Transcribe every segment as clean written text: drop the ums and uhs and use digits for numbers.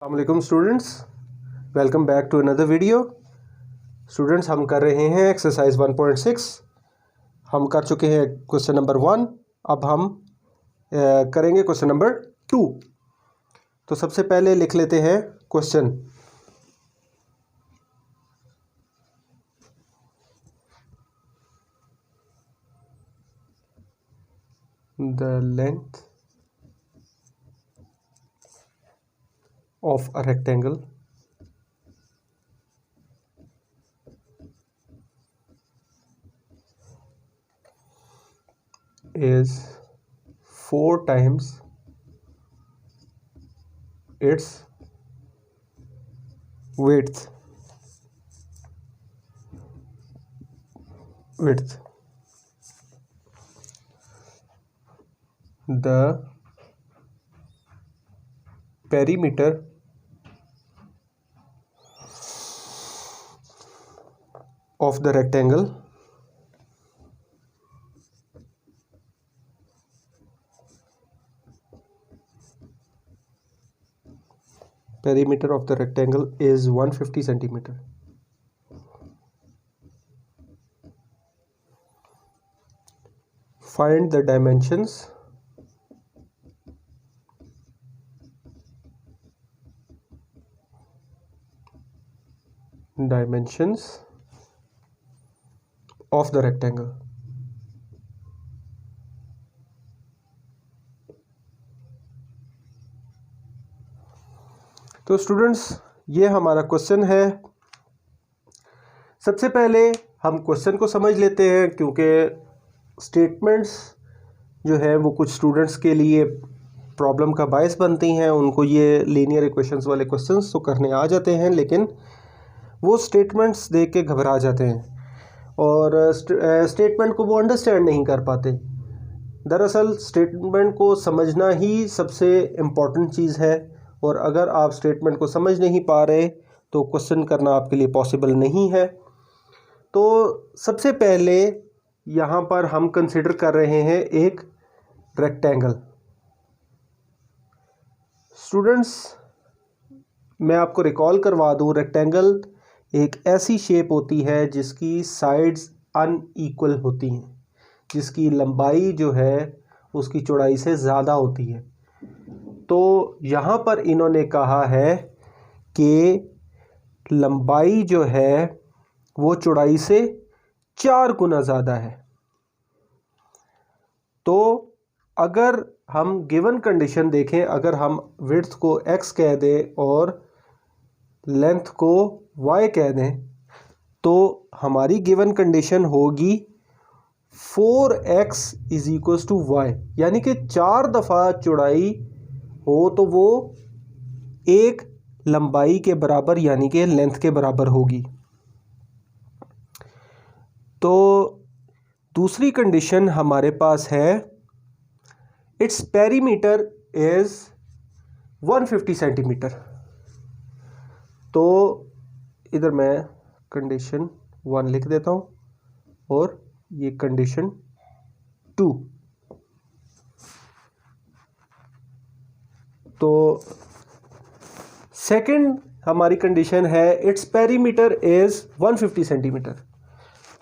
अस्सलामुअलैकुम students, welcome back to another video. Students, हम कर रहे हैं एक्सरसाइज 1.6। हम कर चुके हैं क्वेश्चन नंबर 1। अब हम करेंगे क्वेश्चन नंबर 2। तो सबसे पहले लिख लेते हैं question. The length of a rectangle is 4 times its width. The perimeter of the rectangle is 150 centimeter. Find the dimensions of the rectangle. तो स्टूडेंट्स, ये हमारा क्वेश्चन है। सबसे पहले हम क्वेश्चन को समझ लेते हैं, क्योंकि स्टेटमेंट्स जो है वो कुछ स्टूडेंट्स के लिए प्रॉब्लम का बायस बनती हैं। उनको ये लीनियर इक्वेशंस वाले क्वेश्चंस तो करने आ जाते हैं, लेकिन वो स्टेटमेंट्स देख के घबरा जाते हैं और स्टेटमेंट को वो अंडरस्टैंड नहीं कर पाते। दरअसल स्टेटमेंट को समझना ही सबसे इम्पॉर्टेंट चीज़ है, और अगर आप स्टेटमेंट को समझ नहीं पा रहे तो क्वेश्चन करना आपके लिए पॉसिबल नहीं है। तो सबसे पहले यहाँ पर हम कंसिडर कर रहे हैं एक रेक्टेंगल। स्टूडेंट्स, मैं आपको रिकॉल करवा दूँ, रेक्टेंगल एक ऐसी शेप होती है जिसकी साइड्स अनइक्वल होती हैं, जिसकी लंबाई जो है उसकी चौड़ाई से ज़्यादा होती है। तो यहाँ पर इन्होंने कहा है कि लंबाई जो है वो चौड़ाई से 4 गुना ज़्यादा है। तो अगर हम गिवन कंडीशन देखें, अगर हम विड्थ को x कह दें और लेंथ को y कह दें, तो हमारी गिवन कंडीशन होगी 4x is equals to y, यानी कि 4 दफ़ा चौड़ाई हो तो वो एक लंबाई के बराबर यानी कि लेंथ के बराबर होगी। तो दूसरी कंडीशन हमारे पास है इट्स पेरीमीटर इज 150 सेंटीमीटर। तो इधर मैं कंडीशन 1 लिख देता हूँ और ये कंडीशन 2। तो सेकंड हमारी कंडीशन है इट्स पेरीमीटर इज 150 सेंटीमीटर।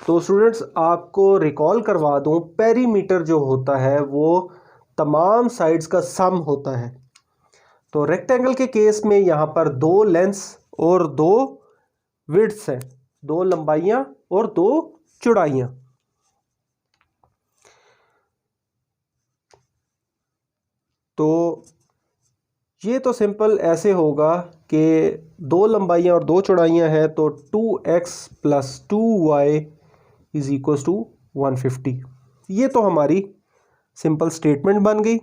तो स्टूडेंट्स, आपको रिकॉल करवा दूं, पेरीमीटर जो होता है वो तमाम साइड्स का सम होता है। तो रेक्टेंगल के केस में यहाँ पर 2 लेंथ्स और 2 विड्थ्स हैं, 2 लंबाइयाँ और 2 चौड़ाइयाँ। तो ये तो सिंपल ऐसे होगा कि 2 लंबाइयाँ और 2 चौड़ाइयाँ हैं, तो 2x plus 2y is equals to 150। ये तो हमारी सिंपल स्टेटमेंट बन गई।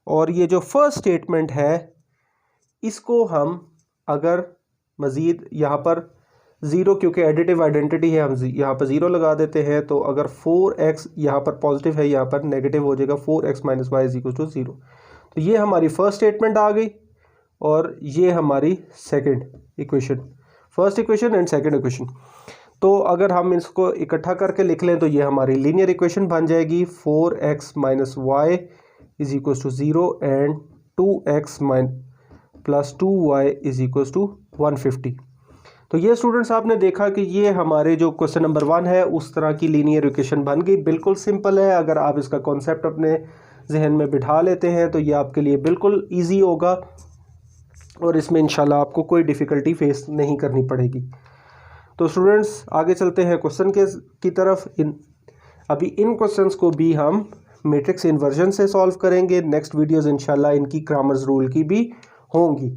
और ये जो फर्स्ट स्टेटमेंट है, इसको हम अगर मज़ीद यहाँ पर ज़ीरो, क्योंकि एडिटिव आइडेंटिटी है, हम यहाँ पर ज़ीरो लगा देते हैं। तो अगर 4x यहाँ पर पॉजिटिव है, यहाँ पर नेगेटिव हो जाएगा, 4x minus y is equal to 0। तो ये हमारी फर्स्ट स्टेटमेंट आ गई और ये हमारी second equation, first equation and second equation. तो अगर हम इसको इकट्ठा करके लिख लें तो ये हमारी लीनियर इक्वेशन बन जाएगी। 4x minus y is equal to 0 and 2x plus 2y is equal to 150। तो ये स्टूडेंट्स आपने देखा कि ये हमारे जो क्वेश्चन नंबर 1 है उस तरह की लीनियर इक्वेशन बन गई। बिल्कुल सिंपल है, अगर आप इसका कॉन्सेप्ट अपने जहन में बिठा लेते हैं तो ये आपके लिए बिल्कुल ईजी होगा और इसमें इंशाल्लाह आपको कोई डिफ़िकल्टी फेस नहीं करनी पड़ेगी। तो स्टूडेंट्स आगे चलते हैं क्वेश्चन की तरफ। अभी इन क्वेश्चंस को भी हम मैट्रिक्स इन्वर्जन से सॉल्व करेंगे। नेक्स्ट वीडियोस इंशाल्लाह इनकी क्रामर्स रूल की भी होंगी।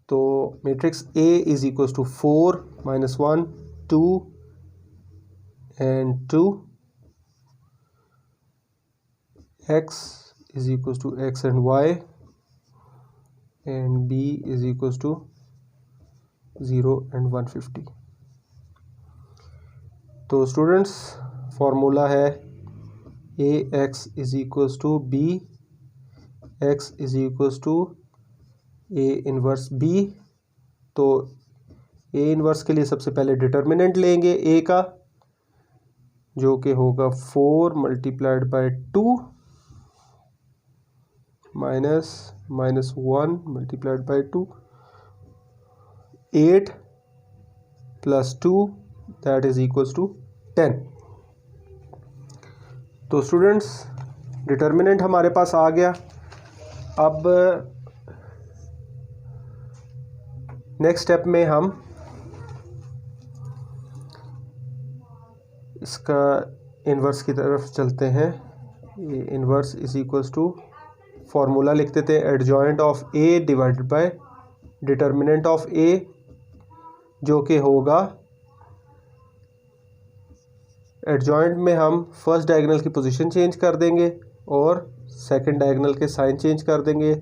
तो matrix A is equal to 4 -1 2 and 2, x is equals to x and y, and B is equals to 0 and 150। तो स्टूडेंट्स फॉर्मूला है ax is equals to b, x is equals to a inverse b। तो a inverse के लिए सबसे पहले determinant लेंगे a का, जो कि होगा 4 multiplied by 2 minus 1 multiplied by 2, 8 plus 2 that is equals to 10। तो स्टूडेंट्स डिटर्मिनेंट हमारे पास आ गया। अब नेक्स्ट स्टेप में हम इसका इन्वर्स की तरफ चलते हैं। Inverse is equals to formula लिख देते हैं adjoint of a divided by determinant of a, जो कि होगा एडजॉइंट में हम फर्स्ट डायगोनल की पोजीशन चेंज कर देंगे और सेकंड डायगोनल के साइन चेंज कर देंगे,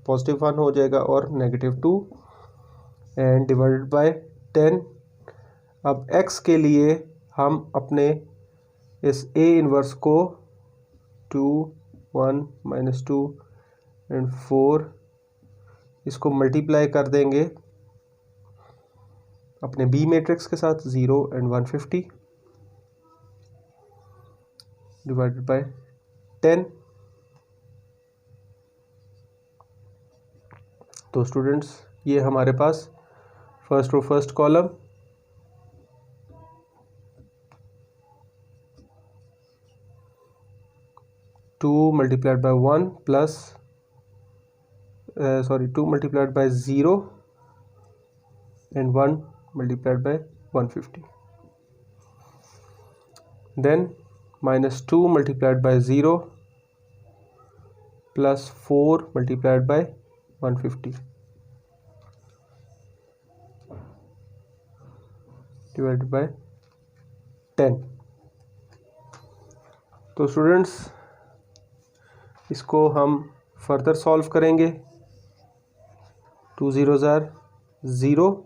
+1 हो जाएगा और -2 एंड डिवाइडेड बाय 10। अब x के लिए हम अपने इस a इनवर्स को 2 1 -2 एंड 4 इसको मल्टीप्लाई कर देंगे अपने B मैट्रिक्स के साथ 0 and 150 डिवाइडेड बाय 10। तो स्टूडेंट्स ये हमारे पास first row first column, two multiplied by 1 plus 2 multiplied by 0 and 1 multiplied by 150, then -2 multiplied by 0 plus 4 multiplied by 150 divided by 10। तो स्टूडेंट्स इसको हम फर्दर सॉल्व करेंगे। 2 0s are 0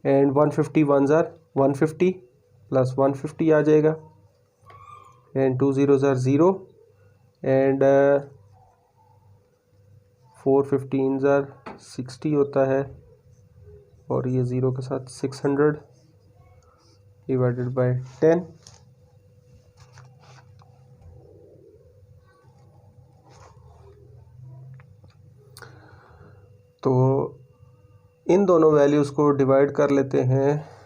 and 150 1s are 150 plus 150 आ जाएगा and 2 0s are 0 and 4 15s are 60 होता है और ये 0 के साथ 600 डिवाइडेड बाय 10। तो इन दोनों वैल्यूज़ को डिवाइड कर लेते हैं।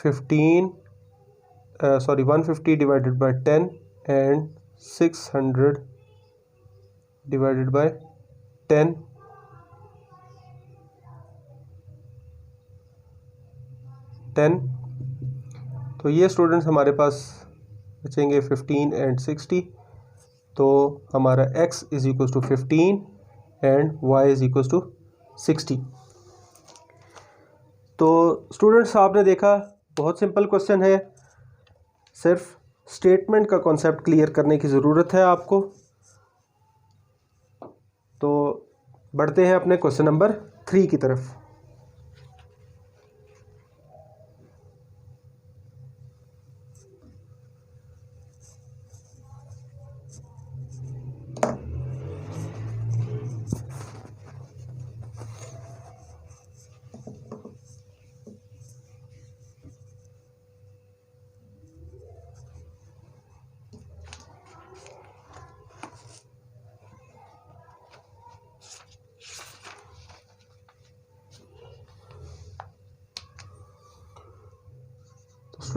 150 divided by 10 and 600 divided by 10। तो ये स्टूडेंट्स हमारे पास बचेंगे 15 एंड 60। तो हमारा x is equal to 15 and y is equal to 60। तो स्टूडेंट्स आपने देखा बहुत सिंपल क्वेश्चन है, सिर्फ स्टेटमेंट का कॉन्सेप्ट क्लियर करने की ज़रूरत है आपको। तो बढ़ते हैं अपने क्वेश्चन नंबर 3 की तरफ।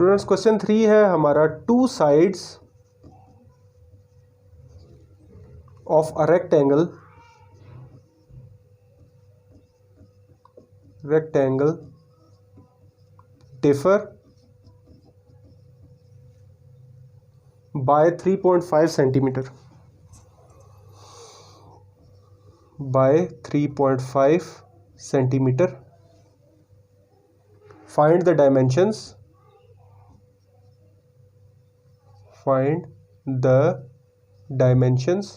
स्टूडेंट्स क्वेश्चन 3 है हमारा, two sides of a rectangle differ by 3.5 centimeter by 3.5 centimeter. Find the dimensions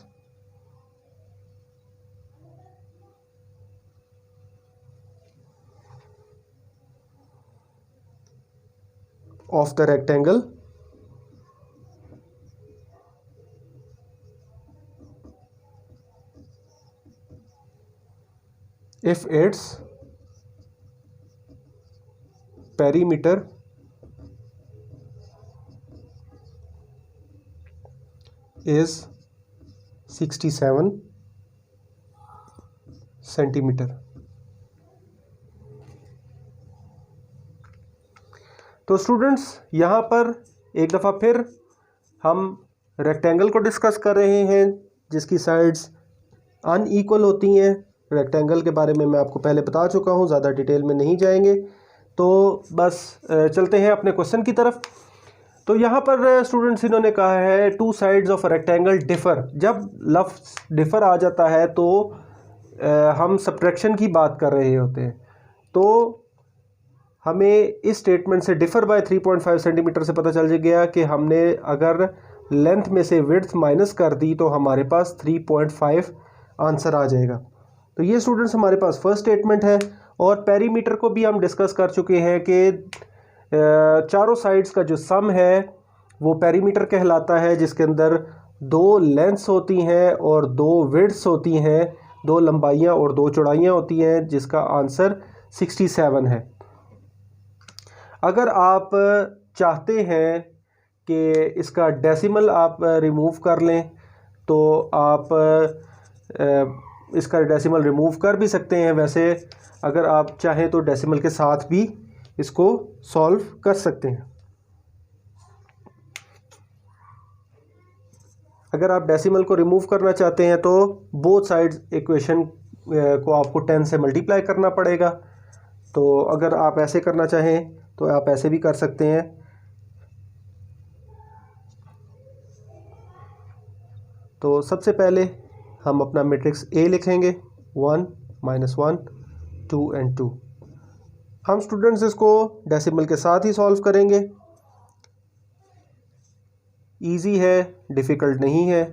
of the rectangle if its perimeter is 67 centimeter. तो स्टूडेंट्स यहाँ पर एक दफ़ा फिर हम रेक्टेंगल को डिस्कस कर रहे हैं जिसकी साइड्स अनइक्वल होती हैं। रेक्टेंगल के बारे में मैं आपको पहले बता चुका हूँ, ज़्यादा डिटेल में नहीं जाएंगे। तो बस चलते हैं अपने क्वेश्चन की तरफ। तो यहाँ पर स्टूडेंट्स इन्होंने कहा है two sides of rectangle differ. जब लफ्ज़ डिफ़र आ जाता है तो हम सब्ट्रैक्शन की बात कर रहे होते हैं। तो हमें इस स्टेटमेंट से डिफ़र बाय 3.5 सेंटीमीटर से पता चल गया कि हमने अगर लेंथ में से विड्थ माइनस कर दी तो हमारे पास 3.5 आंसर आ जाएगा। तो ये स्टूडेंट्स हमारे पास फर्स्ट स्टेटमेंट है। और पेरीमीटर को भी हम डिस्कस कर चुके हैं कि चारों साइड्स का जो सम है वो पेरीमीटर कहलाता है, जिसके अंदर दो लेंथ्स होती हैं और दो विड्थ्स होती हैं, दो लंबाइयाँ और दो चौड़ाइयाँ होती हैं, जिसका आंसर 67 है। अगर आप चाहते हैं कि इसका डेसिमल आप रिमूव कर लें तो आप इसका डेसिमल रिमूव कर भी सकते हैं। वैसे अगर आप चाहें तो डेसिमल के साथ भी इसको सॉल्व कर सकते हैं। अगर आप डेसिमल को रिमूव करना चाहते हैं तो बोथ साइड्स इक्वेशन को आपको 10 से मल्टीप्लाई करना पड़ेगा। तो अगर आप ऐसे करना चाहें तो आप ऐसे भी कर सकते हैं। तो सबसे पहले हम अपना मैट्रिक्स ए लिखेंगे, 1 -1 2 and 2। हम स्टूडेंट्स इसको डेसिमल के साथ ही सॉल्व करेंगे। इजी है, डिफ़िकल्ट नहीं है।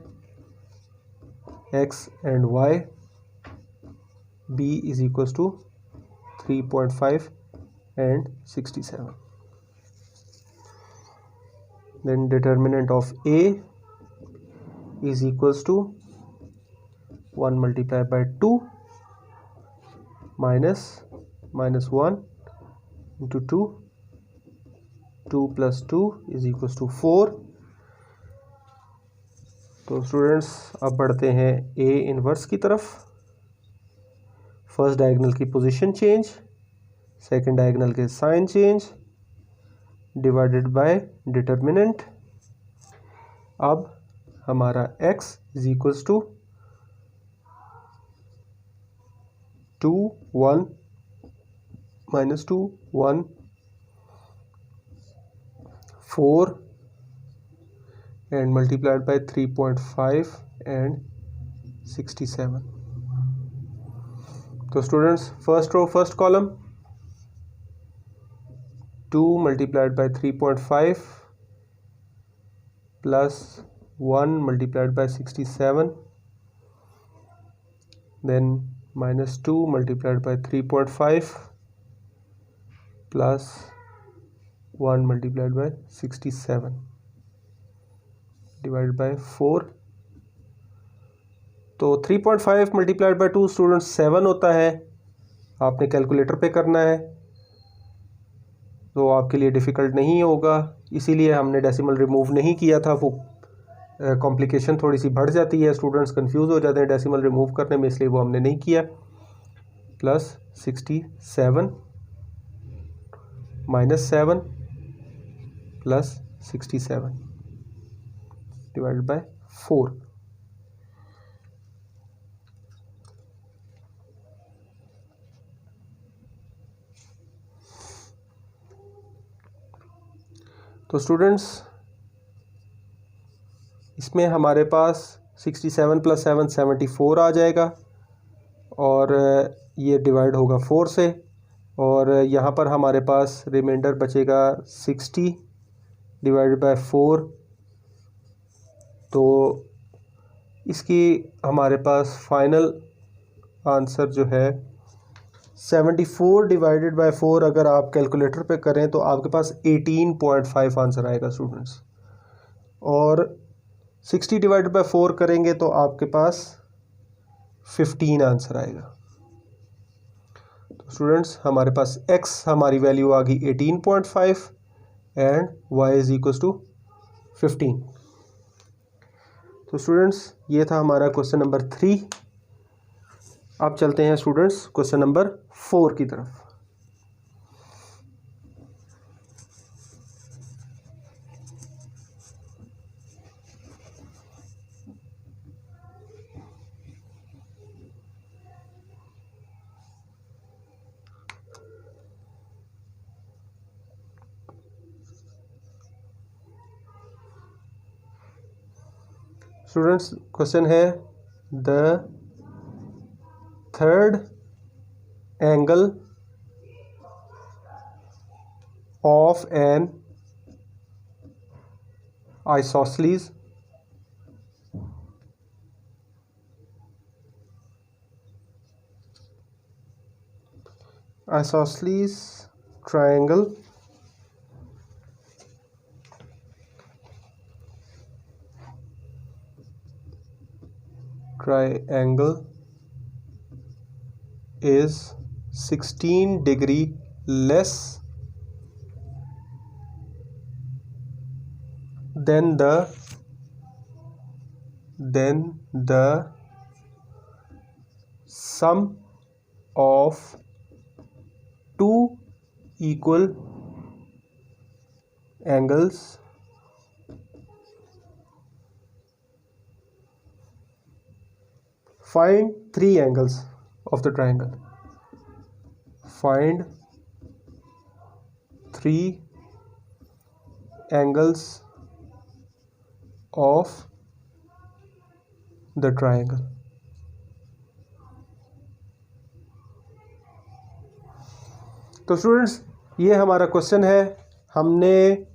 x and y, b is equals to 3.5 and 67. Then determinant of a is equals to 1 multiplied by 2 minus 1 into 2, 2 plus 2 is equals to 4। तो स्टूडेंट्स अब बढ़ते हैं ए इनवर्स की तरफ। फर्स्ट डायगोनल की पोजीशन चेंज, सेकंड डायगोनल के sign change, divided by determinant. अब हमारा x is equals to 2 1 -2 1 4 and multiplied by 3.5 and 67। तो students first row first column 2 multiplied by 3.5 plus 1 multiplied by 67, then -2 multiplied by 3.5 plus 1 multiplied by 67 divided by 4। तो 3.5 multiplied by 2 students 7 होता है। आपने calculator पे करना है तो आपके लिए डिफ़िकल्ट नहीं होगा, इसीलिए हमने डेसिमल रिमूव नहीं किया था। वो कॉम्प्लिकेशन थोड़ी सी बढ़ जाती है, स्टूडेंट्स कंफ्यूज हो जाते हैं डेसिमल रिमूव करने में, इसलिए वो हमने नहीं किया। Plus 67 -7 plus 67 divided by 4। तो स्टूडेंट्स इसमें हमारे पास 67 प्लस 7 74 आ जाएगा और ये डिवाइड होगा 4 से, और यहाँ पर हमारे पास रिमाइंडर बचेगा 60 डिवाइडेड बाय 4। तो इसकी हमारे पास फाइनल आंसर जो है 74 डिवाइडेड बाय 4 अगर आप कैलकुलेटर पे करें तो आपके पास 18.5 आंसर आएगा स्टूडेंट्स, और 60 डिवाइडेड बाय 4 करेंगे तो आपके पास 15 आंसर आएगा। तो स्टूडेंट्स हमारे पास x हमारी वैल्यू आ गई 18.5 and y is equal to 15। तो स्टूडेंट्स ये था हमारा क्वेश्चन नंबर 3। अब चलते हैं स्टूडेंट्स क्वेश्चन नंबर 4 की तरफ। स्टूडेंट्स क्वेश्चन है the third angle of N isosceles triangle is 16 degree less than the sum of two equal angles find three angles of the triangle. Find three angles of the triangle. तो students ये हमारा question है। हमने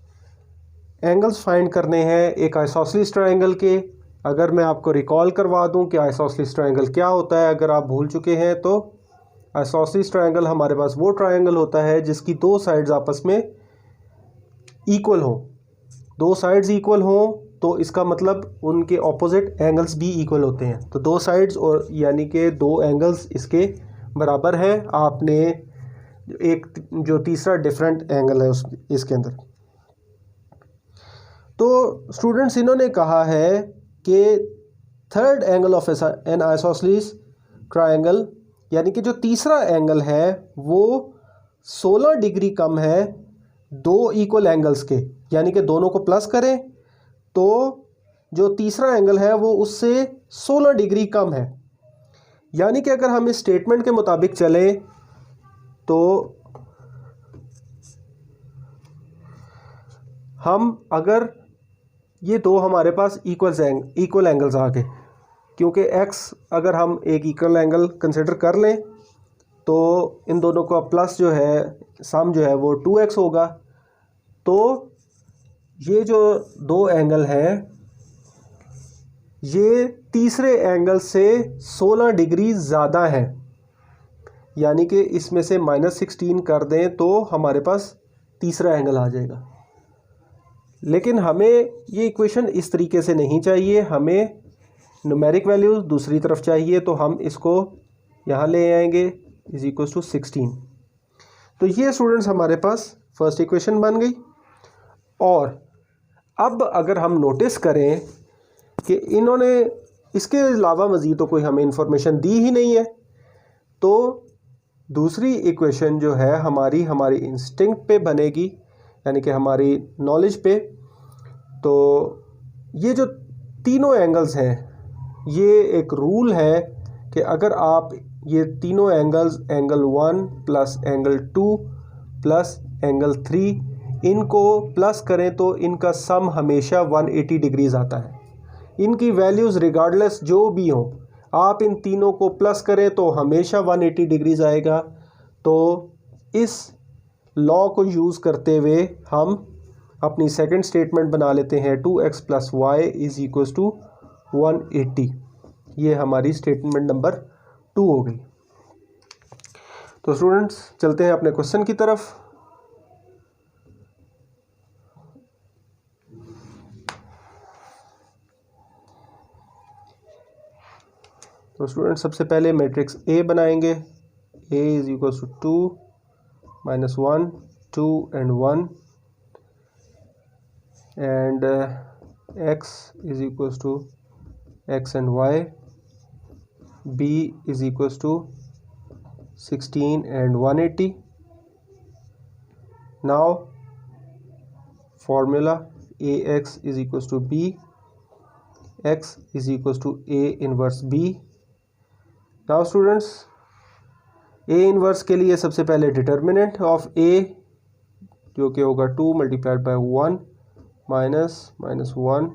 angles find करने हैं एक isosceles triangle के। अगर मैं आपको रिकॉल करवा दूं कि आइसोसेलेस ट्रायंगल क्या होता है, अगर आप भूल चुके हैं, तो आइसोसेलेस ट्रायंगल हमारे पास वो ट्रायंगल होता है जिसकी दो साइड्स आपस में इक्वल हो। दो साइड्स इक्वल हो तो इसका मतलब उनके ऑपोजिट एंगल्स भी इक्वल होते हैं। तो दो साइड्स और यानी कि दो एंगल्स इसके बराबर हैं। आपने एक जो तीसरा डिफरेंट एंगल है उस इसके अंदर। तो स्टूडेंट्स इन्होंने कहा है कि third angle of N isosceles triangle, यानी कि जो तीसरा एंगल है वो 16 डिग्री कम है दो इक्वल एंगल्स के, यानी कि दोनों को प्लस करें तो जो तीसरा एंगल है वो उससे 16 डिग्री कम है। यानी कि अगर हम इस स्टेटमेंट के मुताबिक चलें तो हम अगर ये दो हमारे पास इक्वल एंगल्स आ गए, क्योंकि x अगर हम एक इक्वल एंगल कंसिडर कर लें तो इन दोनों का प्लस जो है सम जो है वो 2x होगा। तो ये जो दो एंगल हैं ये तीसरे एंगल से 16 डिग्री ज़्यादा है, यानी कि इसमें से -16 कर दें तो हमारे पास तीसरा एंगल आ जाएगा। लेकिन हमें ये इक्वेशन इस तरीके से नहीं चाहिए, हमें न्यूमेरिक वैल्यूज़ दूसरी तरफ चाहिए। तो हम इसको यहाँ ले आएंगे इज इक्वल टू 16। तो ये स्टूडेंट्स हमारे पास फर्स्ट इक्वेशन बन गई। और अब अगर हम नोटिस करें कि इन्होंने इसके अलावा मज़ीद तो कोई हमें इंफॉर्मेशन दी ही नहीं है, तो दूसरी इक्वेशन जो है हमारी इंस्टिंक्ट पे बनेगी, यानी कि हमारी नॉलेज पे। तो ये जो तीनों एंगल्स हैं, ये एक रूल है कि अगर आप ये तीनों angles, angle 1 plus angle 2 plus angle 3, इनको प्लस करें तो इनका सम हमेशा 180 डिग्रीज आता है। इनकी वैल्यूज़ रिगार्डलेस जो भी हो, आप इन तीनों को प्लस करें तो हमेशा 180 डिग्रीज आएगा। तो इस लॉ को यूज़ करते हुए हम अपनी सेकंड स्टेटमेंट बना लेते हैं 2x plus y is equal to 180। ये हमारी स्टेटमेंट नंबर 2 हो गई। तो स्टूडेंट्स चलते हैं अपने क्वेश्चन की तरफ। तो स्टूडेंट सबसे पहले मैट्रिक्स ए बनाएंगे। A is equal to 2 minus 1 2 and 1 and x is equal to x and y, b is equal to 16 and 180. Now formula ax is equals to b, x is equals to a inverse b. Now students, a inverse के लिए सबसे पहले determinant of a जो कि होगा 2 multiplied by 1 minus 1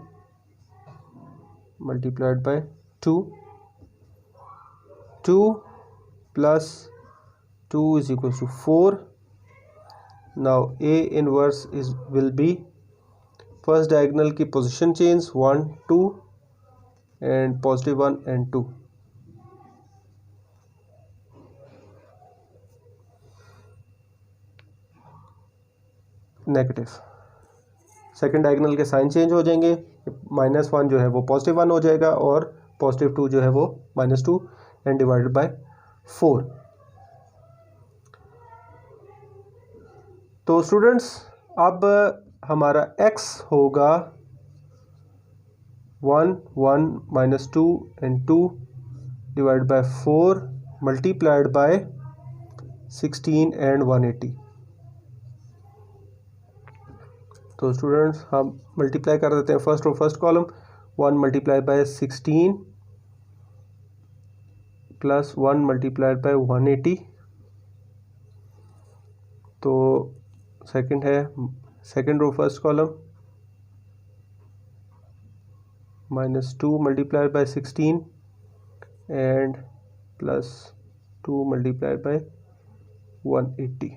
multiplied by 2 plus 2 is equals to 4. Now a inverse will be first diagonal की position change 1 2 and positive 1 and 2. Negative second diagonal के sign change हो जाएंगे। -1 जो है वो +1 हो जाएगा और +2 जो है वो -2 एंड डिवाइडेड बाय 4। तो स्टूडेंट्स अब हमारा x होगा 1 1 -2 and 2 divide by 4 multiplied by 16 and 180। तो स्टूडेंट्स हम मल्टीप्लाई कर देते हैं फर्स्ट और first column. 1 multiply by 16 plus 1 multiplied by 180। तो सेकंड है second row first column -2 multiplied by 16 and plus 2 multiplied by 180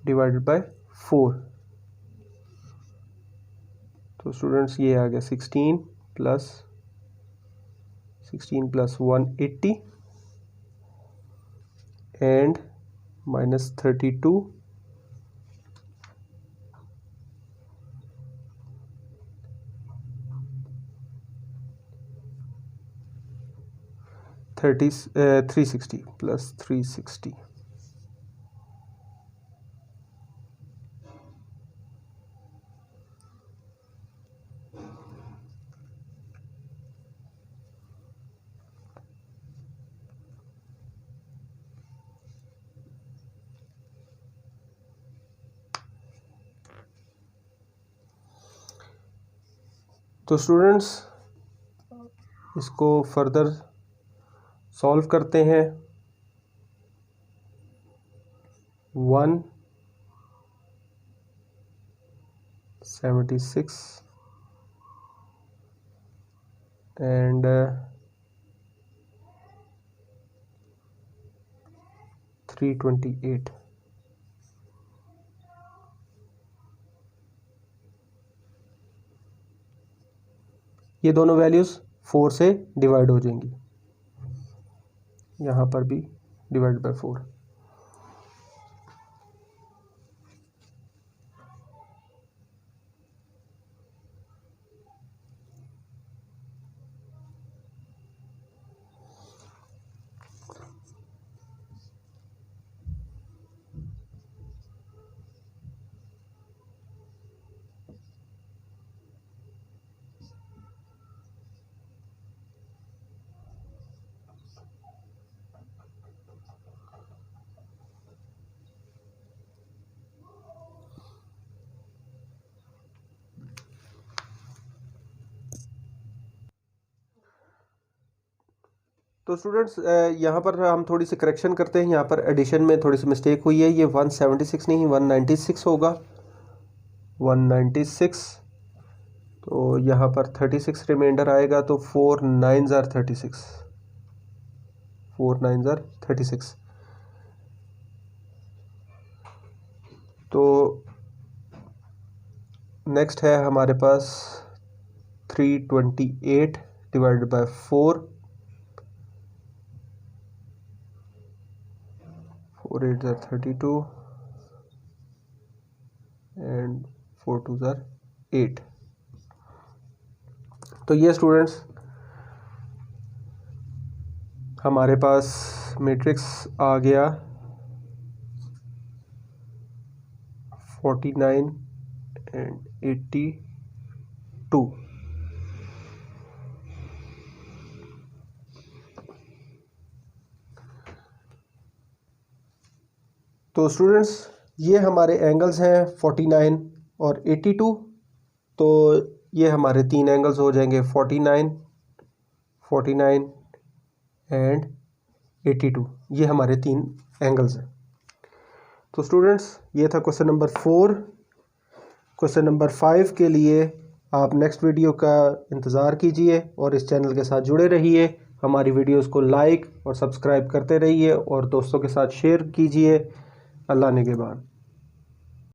divided by 4। तो स्टूडेंट्स ये आ गया 16 प्लस 180 एंड -32 360 प्लस 360। तो स्टूडेंट्स इसको फर्दर सॉल्व करते हैं। 176 एंड 328। ये दोनों वैल्यूज़ 4 से डिवाइड हो जाएंगी, यहाँ पर भी डिवाइड बाय 4। तो स्टूडेंट्स यहाँ पर हम थोड़ी सी करेक्शन करते हैं। यहाँ पर एडिशन में थोड़ी सी मिस्टेक हुई है, ये 176 नहीं 196 होगा, 196। तो यहाँ पर 36 रिमाइंडर आएगा, तो 4 9s are 36, 4 9s are 36। तो नेक्स्ट है हमारे पास 328 divided by 4, 4 8s are 32 and 4 2s are 8। तो ये स्टूडेंट्स हमारे पास मैट्रिक्स आ गया 49 एंड 82। तो स्टूडेंट्स ये हमारे एंगल्स हैं 49 और 82। तो ये हमारे तीन एंगल्स हो जाएंगे 49 49 एंड 82, ये हमारे तीन एंगल्स हैं। तो स्टूडेंट्स ये था क्वेश्चन नंबर 4। क्वेश्चन नंबर 5 के लिए आप नेक्स्ट वीडियो का इंतज़ार कीजिए और इस चैनल के साथ जुड़े रहिए। हमारी वीडियोस को लाइक और सब्सक्राइब करते रहिए और दोस्तों के साथ शेयर कीजिए। अल्लाह निगहबान।